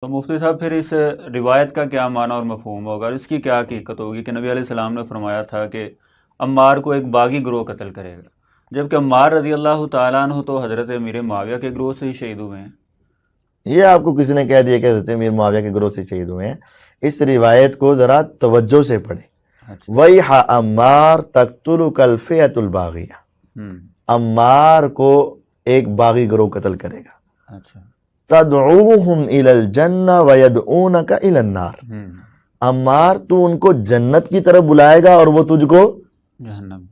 تو مفتی صاحب پھر اس روایت کا کیا معنی اور مفہوم ہوگا، اور اس کی کیا حقیقت ہوگی کہ نبی علیہ السلام نے فرمایا تھا کہ عمار کو ایک باغی گروہ قتل کرے گا، جبکہ عمار رضی اللہ تعالیٰ عنہ تو حضرت امیر معاویہ کے گروہ سے ہی شہید ہوئے ہیں؟ یہ آپ کو کسی نے کہہ دیا کہ حضرت امیر معاویہ کے گروہ سے شہید ہوئے ہیں؟ اس روایت کو ذرا توجہ سے پڑھیں۔ اچھا۔ وَيْحَ عَمَّارَ تَقْتُلُكَ الْفِئَةُ الْبَاغِيَةُ، عمار کو ایک باغی گروہ قتل کرے گا۔ اچھا۔ تَدْعُوهُمْ إِلَى الْجَنَّةِ وَيَدْعُونَكَ إِلَى النَّارِ، عمار تو ان کو جنت کی طرف بلائے گا اور وہ تجھ کو جہنم۔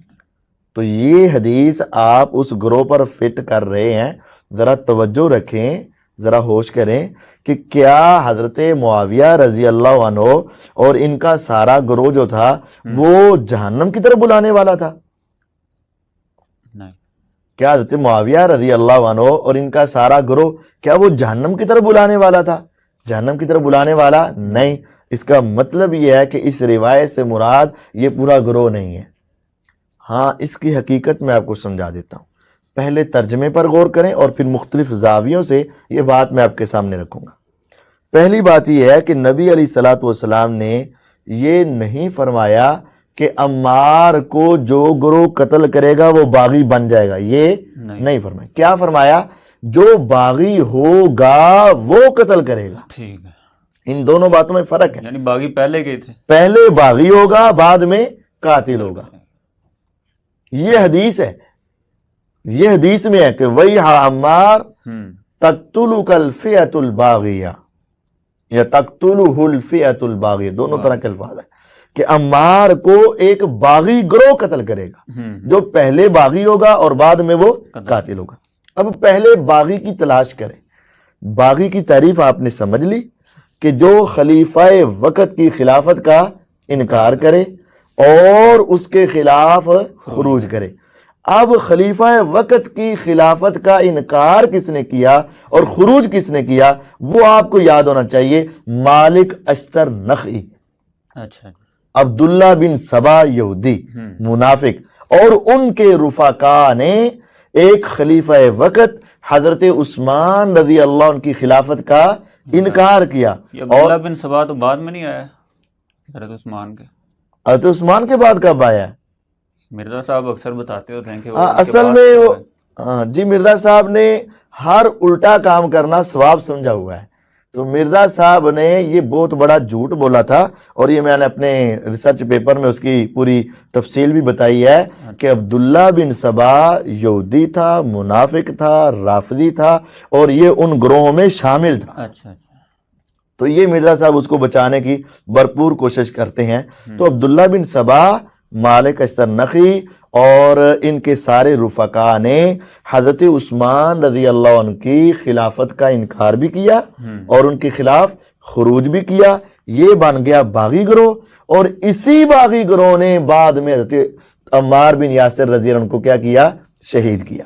تو یہ حدیث آپ اس گروہ پر فٹ کر رہے ہیں۔ ذرا توجہ رکھیں، ذرا ہوش کریں کہ کیا حضرت معاویہ رضی اللہ عنہ اور ان کا سارا گروہ جو تھا وہ جہنم کی طرف بلانے والا تھا؟ نہیں۔ کیا حضرت معاویہ رضی اللہ عنہ اور ان کا سارا گروہ کیا وہ جہنم کی طرف بلانے والا تھا؟ جہنم کی طرف بلانے والا نہیں۔ اس کا مطلب یہ ہے کہ اس روایت سے مراد یہ پورا گروہ نہیں ہے۔ ہاں، اس کی حقیقت میں آپ کو سمجھا دیتا ہوں۔ پہلے ترجمے پر غور کریں اور پھر مختلف زاویوں سے یہ بات میں آپ کے سامنے رکھوں گا۔ پہلی بات یہ ہے کہ نبی علیہ الصلوۃ والسلام نے یہ نہیں فرمایا کہ عمار کو جو گروہ قتل کرے گا وہ باغی بن جائے گا، یہ نہیں فرمایا۔ کیا فرمایا؟ جو باغی ہوگا وہ قتل کرے گا۔ ٹھیک ہے۔ ان دونوں باتوں میں فرق ہے۔ یعنی باغی پہلے گئے تھے، پہلے باغی ہوگا، بعد میں قاتل ہوگا۔ یہ حدیث ہے، یہ حدیث میں ہے کہ وَيْحَ عَمَّارَ تَقْتُلُكَ الْفِئَةُ الْبَاغِيَةُ یا تَقْتُلُهُ الْفِئَةُ الْبَاغِيَةُ، دونوں طرح کے الفاظ ہیں کہ عمار کو ایک باغی گروہ قتل کرے گا، جو پہلے باغی ہوگا اور بعد میں وہ قاتل ہوگا۔ اب پہلے باغی کی تلاش کریں۔ باغی کی تعریف آپ نے سمجھ لی کہ جو خلیفہ وقت کی خلافت کا انکار کرے اور اس کے خلاف خروج کرے۔ اب خلیفہ وقت کی خلافت کا انکار کس نے کیا اور خروج کس نے کیا، وہ آپ کو یاد ہونا چاہیے، مالک اشتر نخعی، اچھا، عبداللہ بن سبا یہودی منافق، اور ان کے رفقا نے ایک خلیفہ وقت حضرت عثمان رضی اللہ عنہ کی خلافت کا انکار کیا۔ یہ عبداللہ بن سبا تو بعد میں نہیں آیا حضرت عثمان کے؟ حضرت عثمان کے بعد کب آیا ہے؟ مرزا صاحب اکثر بتاتے ہوتے ہیں کہ اصل میں جی مرزا صاحب نے ہر الٹا کام کرنا ثواب سمجھا ہوا ہے۔ تو مرزا صاحب نے یہ بہت بڑا جھوٹ بولا تھا، اور یہ میں نے اپنے ریسرچ پیپر میں اس کی پوری تفصیل بھی بتائی ہے کہ عبداللہ بن سبا یہودی تھا، منافق تھا، رافضی تھا، اور یہ ان گروہوں میں شامل تھا۔ اچھا۔ تو یہ مرزا صاحب اس کو بچانے کی بھرپور کوشش کرتے ہیں۔ تو عبداللہ بن سبا، مالک اشتر نخعی اور ان کے سارے رفقا نے حضرت عثمان رضی اللہ عنہ کی خلافت کا انکار بھی کیا اور ان کے خلاف خروج بھی کیا۔ یہ بن گیا باغی گروہ، اور اسی باغی گروہ نے بعد میں حضرت عمار بن یاسر رضی اللہ عنہ کو کیا کیا؟ شہید کیا۔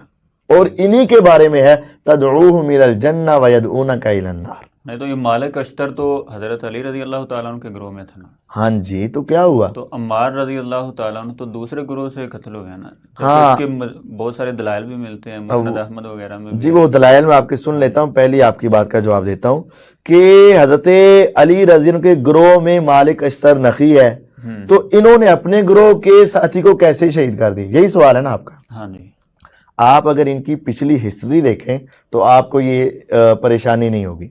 اور انہی کے بارے میں ہے تدعوہم الی الجنہ ویدعونک الی النار۔ نہیں تو یہ مالک اشتر تو حضرت علی رضی اللہ تعالیٰ عنہ کے گروہ میں تھا نا؟ ہاں جی، تو کیا ہوا؟ تو عمار رضی اللہ تعالیٰ عنہ تو دوسرے گروہ سے قتل ہو گیا نا؟ ہاں، اس کے بہت سارے دلائل بھی ملتے ہیں مسند احمد وغیرہ میں۔ جی وہ دلائل میں آپ کے سن لیتا ہوں، پہلی آپ کی بات کا جواب دیتا ہوں کہ حضرت علی رضی اللہ عنہ کے گروہ میں مالک اشتر نخعی ہے، تو انہوں نے اپنے گروہ کے ساتھی کو کیسے شہید کر دی؟ یہی سوال ہے نا آپ کا؟ ہاں جی۔ آپ اگر ان کی پچھلی ہسٹری دیکھیں تو آپ کو یہ پریشانی نہیں ہوگی۔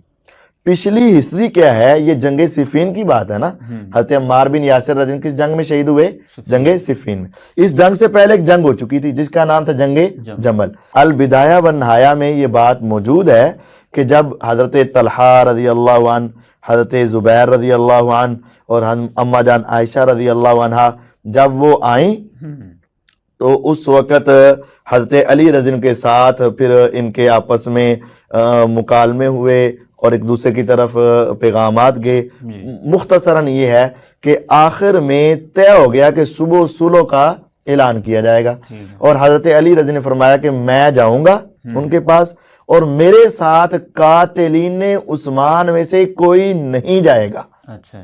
پچھلی ہسٹری کیا ہے؟ یہ جنگ صفین کی بات ہے نا۔ حضرت عمار بن یاسر رضی اللہ عنہ کس جنگ میں شہید ہوئے؟ جنگ صفین میں۔ اس جنگ سے پہلے ایک جنگ ہو چکی تھی جس کا نام تھا جنگ جمل۔ البدایہ والنہایہ میں یہ بات موجود ہے کہ جب حضرت طلحہ رضی اللہ عنہ، حضرت زبیر رضی اللہ عنہ اور اما جان عائشہ رضی اللہ عنہ جب وہ آئیں تو اس وقت حضرت علی رضی اللہ عنہ کے ساتھ پھر ان کے آپس میں مکالمے ہوئے اور ایک دوسرے کی طرف پیغامات گئے۔ مختصراً یہ ہے کہ آخر میں طے ہو گیا کہ صبح صلح کا اعلان کیا جائے گا، اور حضرت علی رضی نے فرمایا کہ میں جاؤں گا ان کے پاس، اور میرے ساتھ قاتلین عثمان میں سے کوئی نہیں جائے گا۔ اچھا۔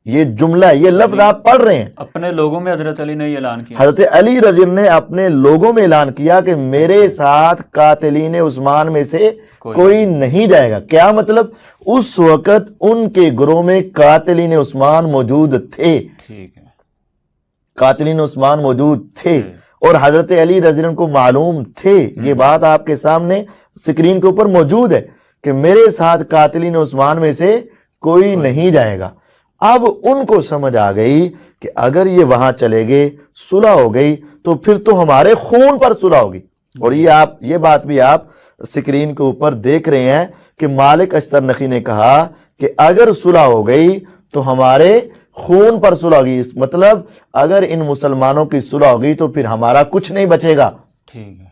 یہ جملہ ہے، یہ لفظ آپ پڑھ رہے ہیں. اپنے لوگوں میں حضرت علی نے یہ اعلان کیا. حضرت علی رضی اللہ عنہ نے اپنے لوگوں میں اعلان کیا کہ میرے ساتھ قاتلین عثمان میں سے کوئی نہیں جائے گا. کیا مطلب؟ اس وقت ان کے گروہ میں قاتلین عثمان موجود تھے. ٹھیک ہے. قاتلین عثمان موجود تھے اور حضرت علی رضی اللہ عنہ کو معلوم تھے. یہ بات آپ کے سامنے سکرین کے اوپر موجود ہے کہ میرے ساتھ قاتلین عثمان میں سے کوئی نہیں جائے گا. اب ان کو سمجھ آ گئی کہ اگر یہ وہاں چلے گئے، صلح ہو گئی، تو پھر تو ہمارے خون پر صلح ہوگی. اور یہ بات بھی آپ سکرین کے اوپر دیکھ رہے ہیں کہ مالک اشتر نخی نے کہا کہ اگر صلح ہو گئی تو ہمارے خون پر صلح ہوگی. مطلب اگر ان مسلمانوں کی صلح ہوگی تو پھر ہمارا کچھ نہیں بچے گا. ٹھیک ہے.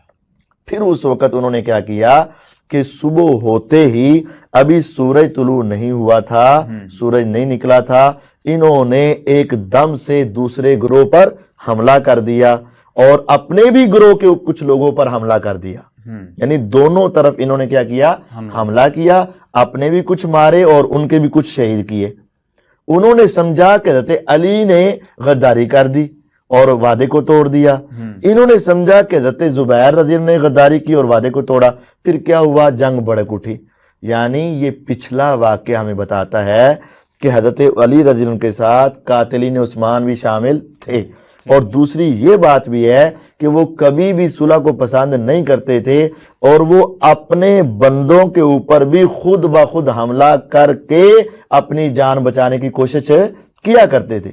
پھر اس وقت انہوں نے کیا کیا کہ صبح ہوتے ہی، ابھی سورج طلوع نہیں ہوا تھا، سورج نہیں نکلا تھا، انہوں نے ایک دم سے دوسرے گروہ پر حملہ کر دیا اور اپنے بھی گروہ کے کچھ لوگوں پر حملہ کر دیا. یعنی دونوں طرف انہوں نے کیا کیا؟ حملہ کیا. اپنے بھی کچھ مارے اور ان کے بھی کچھ شہید کیے. انہوں نے سمجھا کہ حضرت علی نے غداری کر دی اور وعدے کو توڑ دیا. انہوں نے سمجھا کہ حضرت زبیر رضی اللہ عنہ نے غداری کی اور وعدے کو توڑا. پھر کیا ہوا؟ جنگ بھڑک اٹھی. یعنی یہ پچھلا واقعہ ہمیں بتاتا ہے کہ حضرت علی رضی اللہ عنہ کے ساتھ قاتلین عثمان بھی شامل تھے. اور دوسری یہ بات بھی ہے کہ وہ کبھی بھی صلح کو پسند نہیں کرتے تھے اور وہ اپنے بندوں کے اوپر بھی خود بخود حملہ کر کے اپنی جان بچانے کی کوشش کیا کرتے تھے.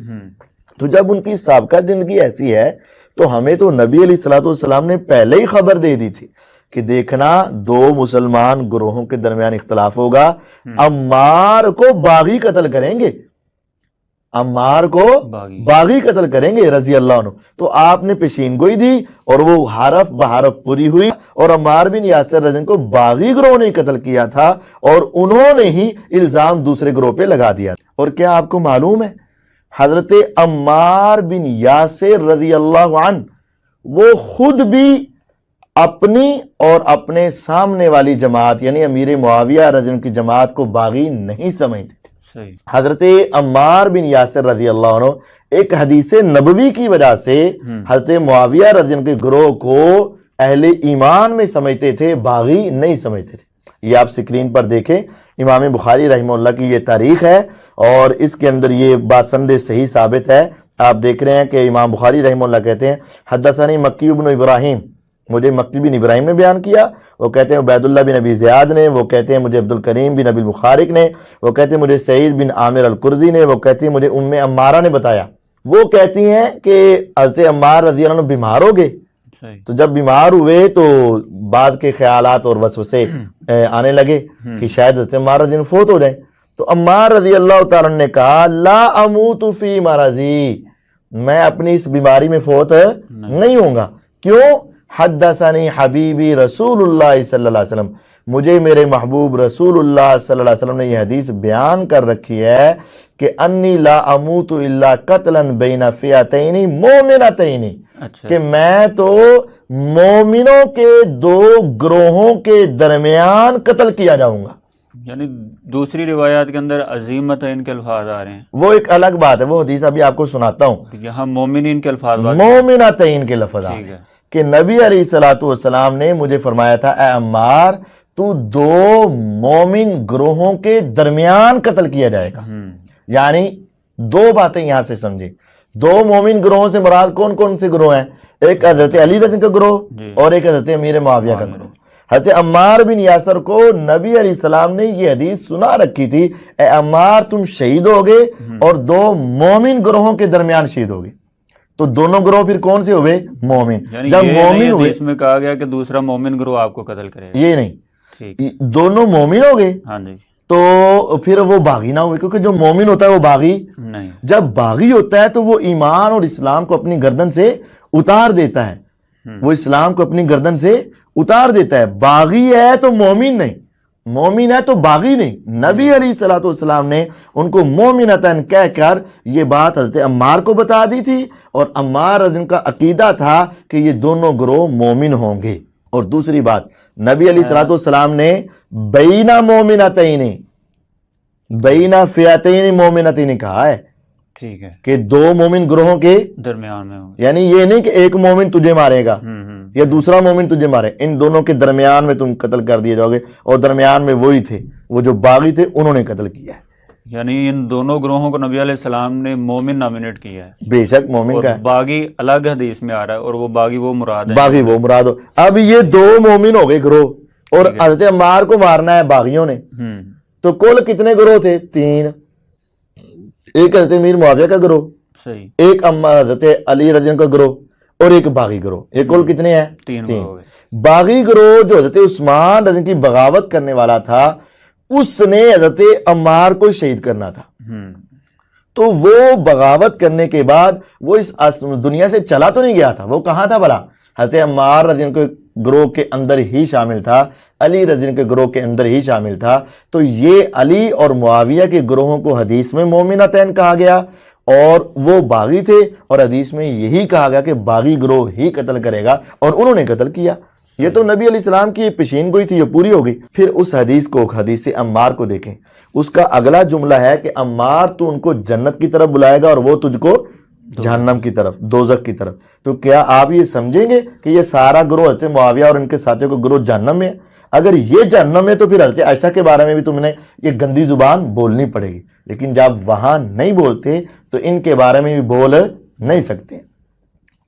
تو جب ان کی سابقہ زندگی ایسی ہے تو ہمیں تو نبی علیہ السلام نے پہلے ہی خبر دے دی تھی کہ دیکھنا دو مسلمان گروہوں کے درمیان اختلاف ہوگا، عمار کو باغی قتل کریں گے، عمار کو باغی قتل کریں گے رضی اللہ عنہ. تو آپ نے پیشین گوئی دی اور وہ حرف بحرف پوری ہوئی اور عمار بن یاسر رضی اللہ عنہ کو باغی گروہ نے قتل کیا تھا اور انہوں نے ہی الزام دوسرے گروہ پہ لگا دیا. اور کیا آپ کو معلوم ہے حضرت عمار بن یاسر رضی اللہ عنہ وہ خود بھی اپنی اور اپنے سامنے والی جماعت یعنی امیر معاویہ رضی اللہ عنہ کی جماعت کو باغی نہیں سمجھتے تھے. حضرت عمار بن یاسر رضی اللہ عنہ ایک حدیث نبوی کی وجہ سے حضرت معاویہ رضی اللہ عنہ کے گروہ کو اہل ایمان میں سمجھتے تھے، باغی نہیں سمجھتے تھے. یہ آپ سکرین پر دیکھیں، امام بخاری رحمہ اللہ کی یہ تاریخ ہے اور اس کے اندر یہ بات سند صحیح ثابت ہے. آپ دیکھ رہے ہیں کہ امام بخاری رحمہ اللہ کہتے ہیں حدثنی مکی بن ابراہیم، مجھے مکی بن ابراہیم نے بیان کیا، وہ کہتے ہیں عبید اللہ بن ابی زیاد نے، وہ کہتے ہیں مجھے عبد الکریم بن ابی المخارق نے، وہ کہتے ہیں مجھے سعید بن عامر القرزی نے، وہ کہتے ہیں مجھے ام عمارہ نے بتایا. وہ کہتی ہیں کہ حضرت عمار رضی اللہ عنہ بیمار ہو گئے. تو جب بیمار ہوئے تو بعد کے خیالات اور وسوسے آنے لگے کہ شاید حضرت عمار رضی اللہ عنہ فوت ہو جائیں. تو عمار رضی اللہ تعالیٰ نے کہا لا اموت فی مرضی، میں اپنی اس بیماری میں فوت نہیں ہوں گا. کیوں؟ حدثنی حبیبی رسول اللہ صلی اللہ علیہ وسلم، مجھے میرے محبوب رسول اللہ صلی اللہ علیہ وسلم نے یہ حدیث بیان کر رکھی ہے کہ انی لا اموت الا قتلا بین فئتین مومنتین، کہ میں تو مومنوں کے دو گروہوں کے درمیان قتل کیا جاؤں گا. یعنی دوسری روایات کے اندر عظیمتین کے الفاظ آ رہے ہیں، وہ ایک الگ بات ہے، وہ حدیث ابھی آپ کو سناتا ہوں. یہاں مومنین کے الفاظ، مومنتین کے لفظ آ رہے ہیں کہ نبی علیہ السلام نے مجھے فرمایا تھا اے عمار تو دو مومن گروہوں کے درمیان قتل کیا جائے گا. یعنی دو باتیں یہاں سے سمجھیں. دو مومن گروہوں سے مراد کون کون سے گروہ ہیں؟ ایک حضرت علی رضی اللہ عنہ کا گروہ اور ایک حضرت امیر معاویہ کا گروہ. حضرت عمار بن یاسر کو نبی علیہ السلام نے یہ حدیث سنا رکھی تھی اے عمار تم شہید ہوگے اور دو مومن گروہوں کے درمیان شہید ہوگے. تو دونوں گروہ پھر کون سے ہوئے؟ مومن. جب مومن ہوئے اس میں کہا گیا کہ دوسرا مومن گروہ آپ کو قتل کرے گا، یہ نہیں، دونوں مومن ہو گئے. ہاں جی. تو پھر وہ باغی نہ ہوئے، کیونکہ جو مومن ہوتا ہے وہ باغی نہیں. جب باغی ہوتا ہے تو وہ ایمان اور اسلام کو اپنی گردن سے اتار دیتا ہے، وہ اسلام کو اپنی گردن سے اتار دیتا ہے. باغی ہے تو مومن نہیں، مومن ہے تو باغی نہیں. نبی علیہ السلام نے ان کو مومنتن کہہ کر یہ بات حضرت عمار کو بتا دی تھی اور عمار رضی اللہ عنہ کا عقیدہ تھا کہ یہ دونوں گروہ مومن ہوں گے. اور دوسری بات نبی علیہ السلام نے بینا مومنتین، بینا فئتین مومنتین کہا ہے. ٹھیک ہے، کہ دو مومن گروہوں کے درمیان میں ہوں، یعنی یہ نہیں کہ ایک مومن تجھے مارے گا یا دوسرا مومن تجھے مارے، ان دونوں کے درمیان میں تم قتل کر دیے جاؤ گے، اور درمیان میں وہی تھے، وہ جو باغی تھے انہوں نے قتل کیا ہے۔ یعنی ان دونوں گروہوں کو نبی علیہ السلام نے مومن نامینیٹ کیا ہے، بے شک مومن اور کا ہے، باغی الگ حدیث میں آ رہا ہے، اور وہ باغی وہ مراد ہے۔ باغی وہ مراد ہو۔ اب یہ دو مومن ہو گئے گروہ، اور حضرت عمار کو مارنا ہے باغیوں نے، تو کل کتنے گروہ تھے؟ 3۔ ایک حضرت امیر معاویہ کا گروہ، صحیح، ایک حضرت علی رضی اللہ عنہ کا گروہ، اور ایک باغی گروہ۔ یہ کل کتنے ہیں؟ 3 3۔ ہو گئے۔ باغی گروہ جو حضرت عثمان رضی اللہ عنہ کی بغاوت کرنے والا تھا، اس نے حضرت عمار کو شہید کرنا تھا، تو وہ بغاوت کرنے کے بعد وہ اس دنیا سے چلا تو نہیں گیا تھا، وہ کہاں تھا بھلا؟ حضرت عمار رضی اللہ عنہ کے گروہ کے اندر ہی شامل تھا، علی رضی اللہ عنہ کے گروہ کے اندر ہی شامل تھا۔ تو یہ علی اور معاویہ کے گروہوں کو حدیث میں مومنتین کہا گیا، اور وہ باغی تھے، اور حدیث میں یہی کہا گیا کہ باغی گروہ ہی قتل کرے گا، اور انہوں نے قتل کیا۔ یہ تو نبی علیہ السلام کی پیشین گوئی تھی، یہ پوری ہو گئی۔ پھر اس حدیث کو، حدیث عمار کو دیکھیں، اس کا اگلا جملہ ہے کہ عمار تو ان کو جنت کی طرف بلائے گا اور وہ تجھ کو جہنم کی طرف، دوزخ کی طرف۔ تو کیا آپ یہ سمجھیں گے کہ یہ سارا گروہ حضرت معاویہ اور ان کے ساتھیوں کا گروہ جہنم میں ہے؟ اگر یہ جہنم ہے تو پھر حضرت عائشہ کے بارے میں بھی تم نے یہ گندی زبان بولنی پڑے گی، لیکن جب وہاں نہیں بولتے تو ان کے بارے میں بھی بول نہیں سکتے۔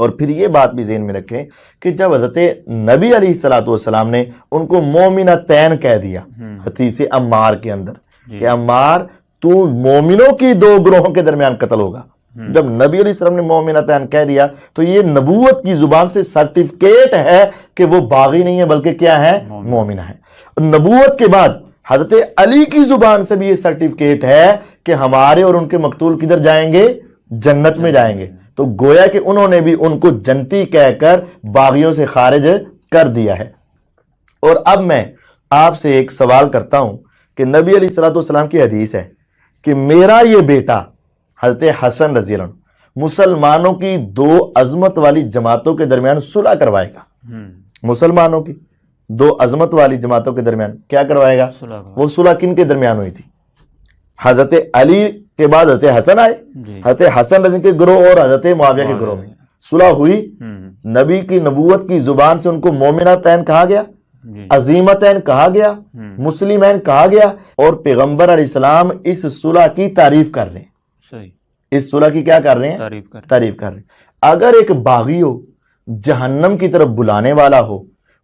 اور پھر یہ بات بھی ذہن میں رکھیں کہ جب حضرت نبی علیہ السلام نے ان کو مومنتین کہہ دیا حدیث عمار کے اندر کہ عمار تو مومنوں کی 2 گروہوں کے درمیان قتل ہوگا، جب نبی علیہ السلام نے مومنتین کہہ دیا تو یہ نبوت کی زبان سے سرٹیفکیٹ ہے کہ وہ باغی نہیں ہے بلکہ کیا ہے؟ مومنہ ہے۔ نبوت کے بعد حضرت علی کی زبان سے بھی یہ سرٹیفکیٹ ہے کہ ہمارے اور ان کے مقتول کدھر جائیں گے؟ جنت میں جائیں گے۔ تو گویا کہ انہوں نے بھی ان کو جنتی کہہ کر باغیوں سے خارج کر دیا ہے۔ اور اب میں آپ سے ایک سوال کرتا ہوں کہ نبی علیہ السلام کی حدیث ہے کہ میرا یہ بیٹا حضرت حسن رضی اللہ عنہ مسلمانوں کی 2 عظمت والی جماعتوں کے درمیان صلح کروائے گا۔ مسلمانوں کی 2 عظمت والی جماعتوں کے درمیان کیا کروائے گا؟ وہ صلح کن کے درمیان ہوئی تھی؟ حضرت علی کے بعد حضرت حسن آئے، حضرت حسن رضی اللہ عنہ کے گروہ اور حضرت معاویہ کے گروہ میں صلح ہوئی۔ نبی کی نبوت کی زبان سے ان کو مومنتین کہا گیا، عظیمتین کہا گیا، مسلمین کہا گیا، اور پیغمبر علیہ السلام اس صلح کی تعریف کر رہے ہیں۔ اس صلح کی کیا کر رہے ہیں؟ تعریف کر رہے ہیں۔ اگر ایک باغی ہو، جہنم کی طرف بلانے والا ہو،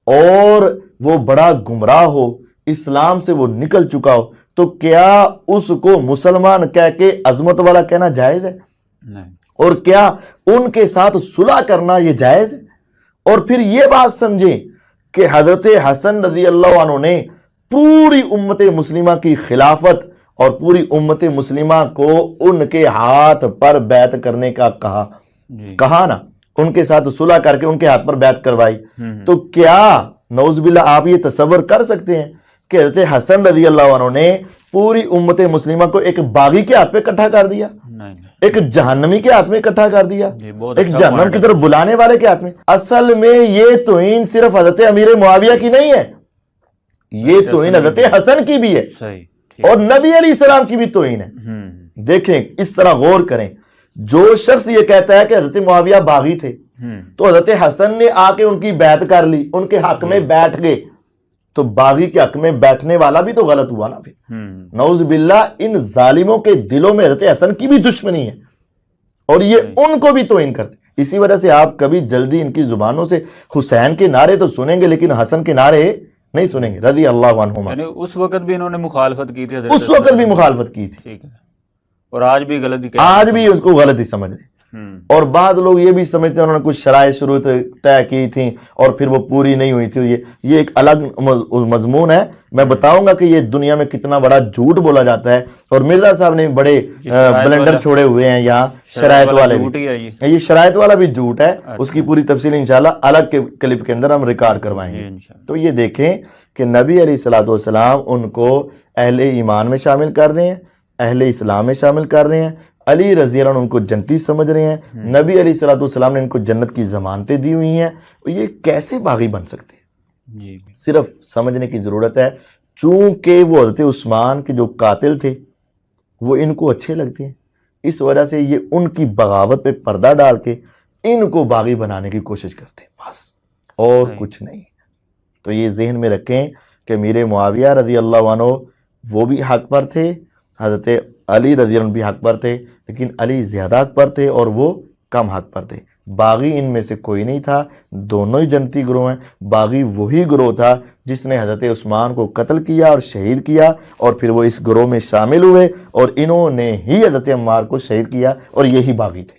اور وہ بڑا گمراہ ہو، اسلام سے وہ نکل چکا ہو، تو کیا اس کو مسلمان کہہ کے عظمت والا کہنا جائز ہے؟ نہیں۔ اور کیا ان کے ساتھ صلح کرنا یہ جائز ہے؟ اور پھر یہ بات سمجھیں کہ حضرت حسن رضی اللہ عنہ نے پوری امت مسلمہ کی خلافت اور پوری امت مسلمہ کو ان کے ہاتھ پر بیعت کرنے کا کہا نا، ان کے ساتھ صلح کر کے ان کے ہاتھ پر بیعت کروائی۔ تو کیا نعوذ باللہ آپ یہ تصور کر سکتے ہیں کہ حضرت حسن رضی اللہ عنہ نے پوری امت مسلمہ کو ایک باغی کے ہاتھ پہ اکٹھا کر دیا، ایک جہنمی کے ہاتھ میں اکٹھا کر دیا، ایک جہنم کی طرف بلانے والے کے ہاتھ میں؟ اصل میں یہ توہین صرف حضرت امیر معاویہ کی نہیں ہے، یہ توہین حضرت حسن کی بھی ہے، اور نبی علیہ السلام کی بھی توہین ہے۔ دیکھیں، اس طرح غور کریں، جو شخص یہ کہتا ہے کہ حضرت معاویہ باغی تھے تو حضرت حسن نے آ کے ان کی بیعت کر لی، ان کے حق میں بیٹھ گئے، تو باغی کے حق میں بیٹھنے والا بھی تو غلط ہوا نا پھر۔ نعوذ باللہ، ان ظالموں کے دلوں میں حضرت حسن کی بھی دشمنی ہے، اور یہ ان کو بھی توہین کرتے۔ اسی وجہ سے آپ کبھی جلدی ان کی زبانوں سے حسین کے نعرے تو سنیں گے لیکن حسن کے نعرے نہیں سنیں گے، رضی اللہ عنہما۔ یعنی اس وقت بھی انہوں نے مخالفت کی تھی، اس وقت بھی مخالفت کی تھی، ٹھیک ہے، اور آج بھی غلطی، آج بھی اس کو غلطی سمجھ رہے۔ اور بعض لوگ یہ بھی سمجھتے ہیں انہوں نے کچھ شرائط شروط طے کی تھیں اور پھر وہ پوری نہیں ہوئی تھی۔ یہ ایک الگ مضمون ہے، میں بتاؤں گا کہ یہ دنیا میں کتنا بڑا جھوٹ بولا جاتا ہے، اور مرزا صاحب نے بڑے بلنڈر چھوڑے ہوئے ہیں یہاں، شرائط والے بھی۔ یہ شرائط والا بھی جھوٹ ہے، اس کی پوری تفصیل انشاءاللہ الگ کے کلپ کے اندر ہم ریکارڈ کروائیں گے۔ تو یہ دیکھیں کہ نبی علیہ السلام ان کو اہل ایمان میں شامل کر رہے ہیں، اہل اسلام میں شامل کر رہے ہیں، علی رضی اللہ عنہ ان کو جنتی سمجھ رہے ہیں، نبی علیہ السلام نے ان کو جنت کی ضمانتیں دی ہوئی ہیں۔ یہ کیسے باغی بن سکتے ہیں؟ صرف سمجھنے کی ضرورت ہے، چونکہ وہ حضرت عثمان کے جو قاتل تھے وہ ان کو اچھے لگتے ہیں، اس وجہ سے یہ ان کی بغاوت پہ پردہ ڈال کے ان کو باغی بنانے کی کوشش کرتے ہیں، بس اور کچھ نہیں۔ تو یہ ذہن میں رکھیں کہ امیر معاویہ رضی اللہ عنہ وہ بھی حق پر تھے، حضرت علی رضی اللہ عنہ بھی حق پر تھے، لیکن علی زیادہ حق پر تھے اور وہ کم حق پر تھے۔ باغی ان میں سے کوئی نہیں تھا، دونوں ہی جنتی گروہ ہیں۔ باغی وہی گروہ تھا جس نے حضرت عثمان کو قتل کیا اور شہید کیا، اور پھر وہ اس گروہ میں شامل ہوئے اور انہوں نے ہی حضرت عمار کو شہید کیا، اور یہی باغی تھے۔